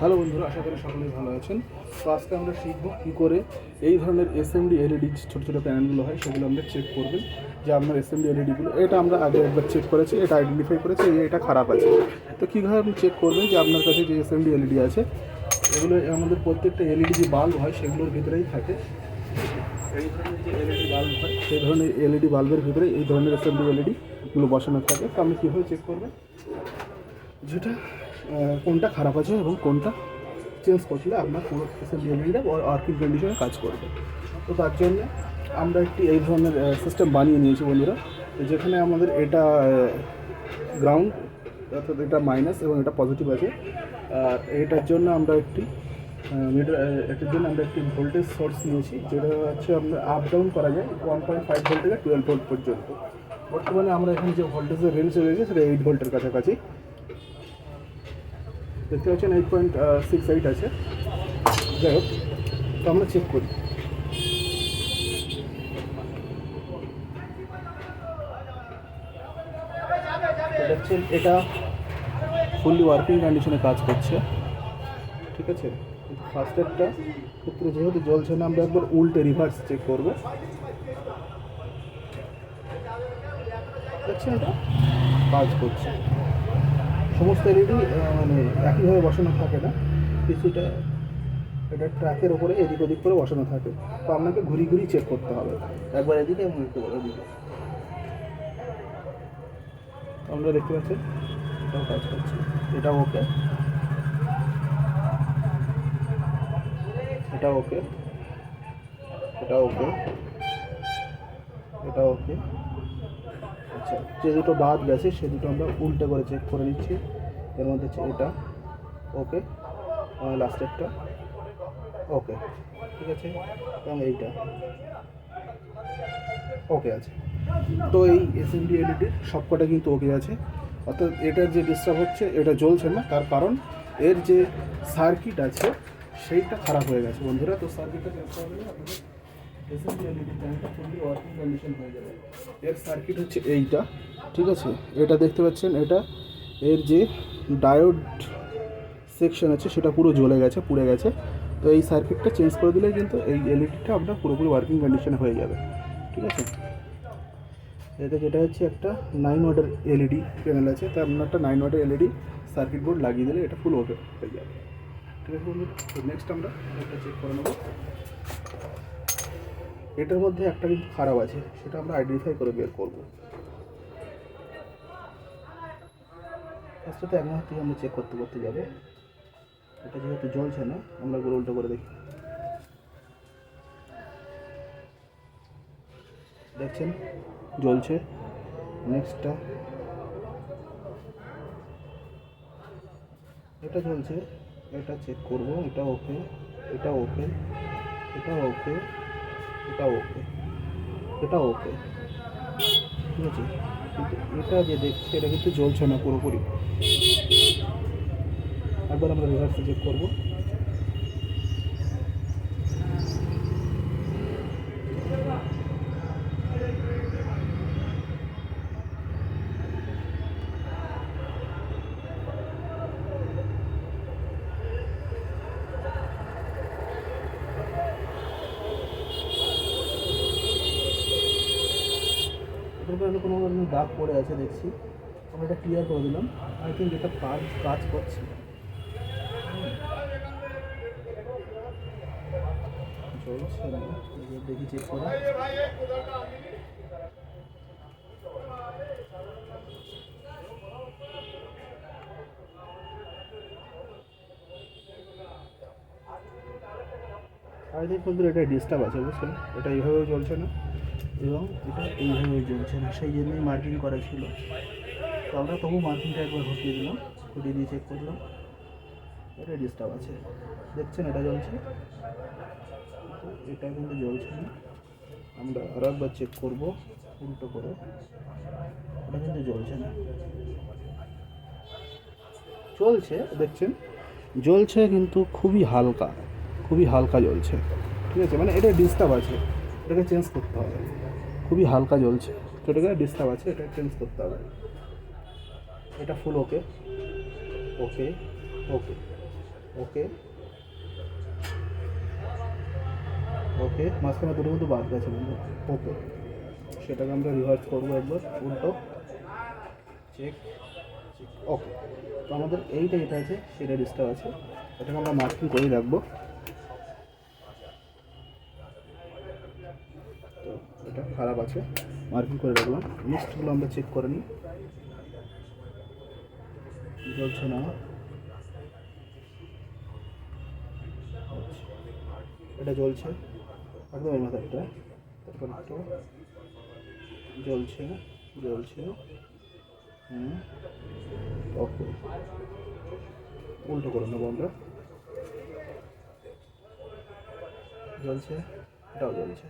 Hello বন্ধুরা, আশা করি সকলেই ভালো আছেন। তো আজকে আমরা শিখব কী করে এই ধরনের এসএমডি এলইডি ছোটো ছোটো প্যানেলগুলো হয় সেগুলো আমরা চেক করবেন। যে আপনার এসএমডি এলইডিগুলো, এটা আমরা আগে একবার চেক করেছি, এটা আইডেন্টিফাই করেছি এটা খারাপ আছে। তো কীভাবে আপনি চেক করবেন যে আপনার কাছে যে এসএমডি এলইডি আছে এগুলো আমাদের প্রত্যেকটা এলইডি যে বাল্ব হয় সেগুলোর ভিতরেই থাকে। এই ধরনের যে এলইডি বাল্ব হয় সেই ধরনের এলইডি বাল্বের ভিতরে এই ধরনের এসএমডি এলইডিগুলো বসানো থাকে। তো আপনি কীভাবে চেক করবেন যেটা কোনটা খারাপ আছে এবং কোনটা চেঞ্জ করলে আপনার পুরো এসএমডি এলইডিটা ওয়ার্কিং কন্ডিশনে কাজ করবে। তো তার জন্য আমরা একটি এই ধরনের সিস্টেম বানিয়ে নিয়েছি বন্ধুরা, যেখানে আমাদের এটা গ্রাউন্ড অর্থাৎ এটা মাইনাস এবং এটা পজিটিভ আছে। আর এটার জন্য আমরা এটার জন্য আমরা একটি ভোল্টেজ সোর্স নিয়েছি, যেটা হচ্ছে আমরা আপ ডাউন করা যায় 1.5 ভোল্ট থেকে 12 ভোল্ট পর্যন্ত। বর্তমানে আমরা এখানে যে ভোল্টেজের রেঞ্জ রয়েছে সেটা 8 ভোল্টের কাছাকাছি দেখতে পাচ্ছেন। 8.68 আছে। যাই হোক, তো আমরা চেক করি। দেখছেন এটা ফুললি ওয়ার্কিং কন্ডিশনে কাজ করছে, ঠিক আছে। কিন্তু ফার্স্ট একটা ক্ষেত্রে যেহেতু জ্বলছে না, আমরা একবার উল্টে রিভার্স চেক করবো। দেখছেন এটা কাজ করছে। সমস্ত এলইডি মানে একইভাবে বসানো থাকে না, কিছুটা এটা ট্র্যাকের ওপরে এদিক ওদিক করে বসানো থাকে। তো আপনাকে ঘুরি ঘুরি চেক করতে হবে, একবার এদিকে এবং একটু এদিকে। আমরা দেখতে পাচ্ছেন এটাও কাজ করছে, এটাও ওকে, এটা ওকে, এটা ওকে, এটা ওকে। আচ্ছা, যে দুটো বাদ গেছে সে দুটো আমরা উল্টে করে চেক করে নিচ্ছি। এর মধ্যে হচ্ছে এটা ওকে, লাস্টেরটা ওকে, ঠিক আছে, এবং এইটা ওকে আছে। তো এই এসএমডি এলইডির সবকটা কিন্তু ওকে আছে। অর্থাৎ এটার যে ডিস্টার্ব হচ্ছে, এটা জ্বলছে না, তার কারণ এর যে সার্কিট আছে সেইটা খারাপ হয়ে গেছে বন্ধুরা। তো সার্কিটটা চেঞ্জ করলে আপনাদের এসএমডি এলইডি প্যানেলটা ফুললি ওয়ার্কিং কন্ডিশন হয়ে যাবে। এর সার্কিট হচ্ছে এইটা, ঠিক আছে। এটা দেখতে পাচ্ছেন, এটা এর যে ডায়োড সেকশন আছে সেটা পুরো জ্বলে গেছে, পুড়ে গেছে। তো এই সার্কিটটা চেঞ্জ করে দিলে কিন্তু এই এলইডিটা আপনার পুরোপুরি ওয়ার্কিং কন্ডিশনে হয়ে যাবে, ঠিক আছে। এতে যেটা হচ্ছে একটা 9 ওয়াটের এলইডি প্যানেল আছে, তাই আপনার একটা 9 ওয়াটের এলইডি সার্কিট বোর্ড লাগিয়ে দিলে এটা ফুল ওকে হয়ে যাবে, ঠিক আছে বন্ধু। তো নেক্সট আমরা এটা চেক করে নেব। এটার মধ্যে একটা কিন্তু খারাপ আছে, সেটা আমরা আইডেন্টিফাই করে বের করবো। ফার্স্টে এক মাস থেকে আমরা চেক করতে করতে যাবো। এটা যেহেতু জ্বলছে না, আমরা এগুলো উল্টো করে দেখি। দেখছেন জ্বলছে। নেক্সটটা এটা জ্বলছে, এটা চেক করব। এটা ওকে, এটা ওকে, এটা ওকে, এটা ওকে, এটা ওকে, ঠিক আছে। কিন্তু এটা যে দেখছি এটা কিন্তু জ্বলছে না পুরোপুরি। একবার আমরা রিভার্সে চেক করবো। এটার কারণে কোনো দাগ পড়ে আছে দেখছি, আমরা এটা ক্লিয়ার করে দিলাম। আই থিঙ্ক এটা কাজ করছে। চলছে না, দেখি চেক করে। আই থিঙ্ক বন্ধুরা এটা ডিস্টার্ব আছে, বুঝলেন। এটা এইভাবেও চলছে না এবং এটা এইভাবেও চলছে না, সেই জন্যই মার্কিং করা ছিল। তো আমরা তবু মার্কিংটা একবার ঘটিয়ে দিলাম, ঘটিয়ে দিয়ে চেক করলাম। এটা ডিস্টার্ব আছে, দেখছেন এটা জ্বলছে, তো এটা কিন্তু জ্বলছে না। আমরা আরও একবার চেক করবো উল্টো করে। এটা কিন্তু জ্বলছে না, চলছে, দেখছেন জ্বলছে কিন্তু খুবই হালকা, খুবই হালকা জ্বলছে, ঠিক আছে। মানে এটা ডিস্টার্ব আছে, এটাকে চেঞ্জ করতে হবে। খুবই হালকা জ্বলছে, তো এটাকে ডিস্টার্ব আছে, এটা চেঞ্জ করতে হবে। এটা ফুল ওকে, ওকে, ওকে, ওকে ওকে, মাঝখানে দুটো কিন্তু বাদ গেছে বন্ধু। ওকে, সেটাকে আমরা রিভার্স করবো একবার, উল্টো চেক চেক। ওকে, তো আমাদের এইটা যেটা আছে সেটা ডিস্টার্ব আছে, এটাকে আমরা মার্কিং করেই রাখবো। তো এটা খারাপ আছে, মার্কিং করে রাখলাম। নেক্সটগুলো আমরা চেক করে নিই। জ্বলছে না, এটা জ্বলছে একদম এই মাথাটা, তারপর একটু জ্বলছে জ্বলছে। ওকে, উল্টো করে নেবো আমরা। জ্বলছে, এটাও জ্বলছে,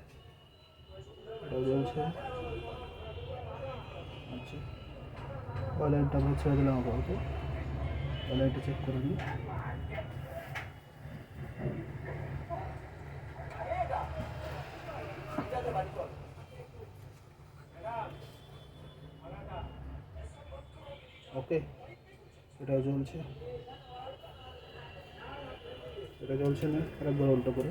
এটাও জ্বলছে। আচ্ছা, লাইনটা আমরা ছেড়ে দিলাম আপাতত, লাইনটা চেক করে নিই। ওকে, এটাও জ্বলছে, এটা জ্বলছে না, আরেকবার উল্টো করে।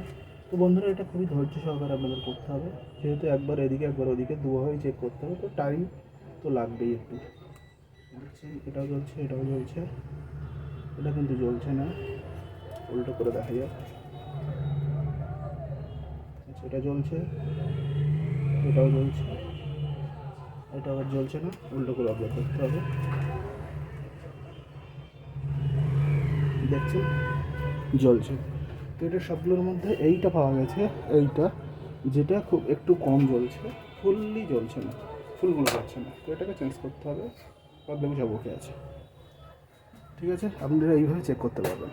তো বন্ধুরা, এটা খুবই ধৈর্য সহকারে আপনাদের করতে হবে, যেহেতু একবার এদিকে একবার ওদিকে দুভাবেই চেক করতে হবে, তো টাইম তো লাগবেই একটু। দেখছেন, এটাও জ্বলছে, এটাও জ্বলছে, এটা কিন্তু জ্বলছে না, উল্টো করে দেখা যাক। আচ্ছা, এটা জ্বলছে, এটাও জ্বলছে, এটা আবার জ্বলছে না, উল্টো করে অবজার্ভ করতে হবে। দেখছেন, জ্বলছে। তো এটা সবগুলোর মধ্যে এইটা পাওয়া গেছে, এইটা যেটা খুব একটু কম জ্বলছে, ফুললি জ্বলছে না, ফুলগুলো যাচ্ছে না, তো এটাকে চেঞ্জ করতে হবে। প্রবলেম সব ওকে আছে, ঠিক আছে, আপনারা এইভাবে চেক করতে পারবেন।